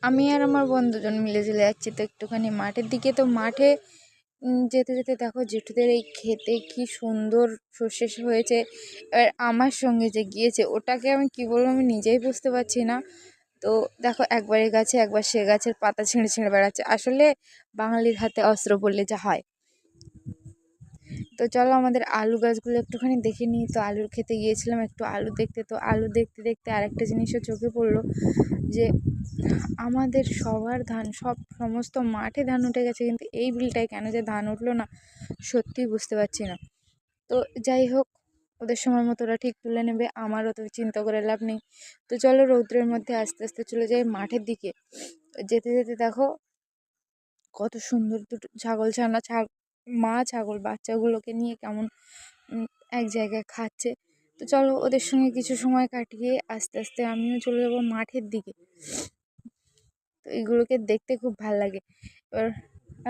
আমি আর আমার বন্ধুজন মিলে চলে যাচ্ছি তো একটুখানি মাঠের দিকে। তো মাঠে যেতে যেতে দেখো জেঠুদের এই ক্ষেতে কি সুন্দর সর্ষে হয়েছে। এবার আমার সঙ্গে যে গিয়েছে ওটাকে আমি কি বলবো আমি নিজেই বুঝতে পারছি না। তো দেখো একবার এ গাছে একবার সে গাছের পাতা ছিঁড়ে ছিঁড়ে বেড়াচ্ছে। আসলে বাঙালির হাতে অস্ত্র বললে যা হয়। তো চলো আমাদের আলু গাছগুলো একটুখানি দেখে নিই। তো আলুর খেতে গিয়েছিলাম একটু আলু দেখতে। তো আলু দেখতে দেখতে আরেকটা জিনিসও চোখে পড়লো যে আমাদের সবার ধান সমস্ত মাঠে ধান উঠে গেছে, কিন্তু এই বিলটায় কেন যে ধান উঠলো না সত্যিই বুঝতে পারছি না। তো যাই হোক, ওদের সময় মতো ওরা ঠিক তুলে নেবে, আমারও তো চিন্তা করে লাভ নেই। তো চলো রৌদ্রের মধ্যে আস্তে আস্তে চলে যাই মাঠের দিকে। যেতে যেতে দেখো কত সুন্দর দুটো ছাগল ছানা মা ছাগল বাচ্চাগুলোকে নিয়ে কেমন এক জায়গায় খাচ্ছে। তো চলো ওদের সঙ্গে কিছু সময় কাটিয়ে আস্তে আস্তে আমিও চলে যাবো মাঠের দিকে। তো এগুলোকে দেখতে খুব ভাল লাগে। এবার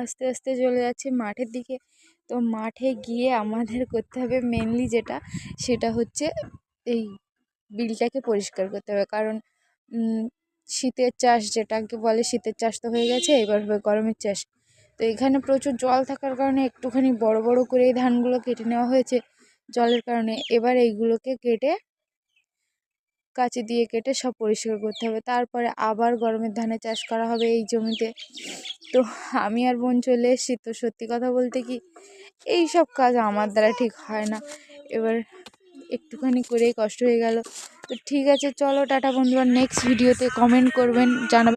আস্তে আস্তে চলে যাচ্ছি মাঠের দিকে। তো মাঠে গিয়ে আমাদের করতে হবে মেনলি যেটা, সেটা হচ্ছে এই বিলটাকে পরিষ্কার করতে হবে। কারণ শীতের চাষ যেটাকে বলে, শীতের চাষ তো হয়ে গেছে, এবার হবে গরমের চাষ। তো এখানে প্রচুর জল থাকার কারণে একটুখানি বড় বড় করে এই ধানগুলো কেটে নেওয়া হয়েছে জলের কারণে। এবার এইগুলোকে কেটে কাঁচি দিয়ে কেটে সব পরিষ্কার করতে হবে, তারপরে আবার গরমের ধানের চাষ করা হবে এই জমিতে। তো আমি আর বোন চলে এসেছি। তো সত্যি কথা বলতে কি, এই সব কাজ আমার দ্বারা ঠিক হয় না। এবার একটুখানি করেই কষ্ট হয়ে গেল। তো ঠিক আছে চলো টাটা বন্ধুরা, নেক্সট ভিডিওতে কমেন্ট করবেন, জানাবেন।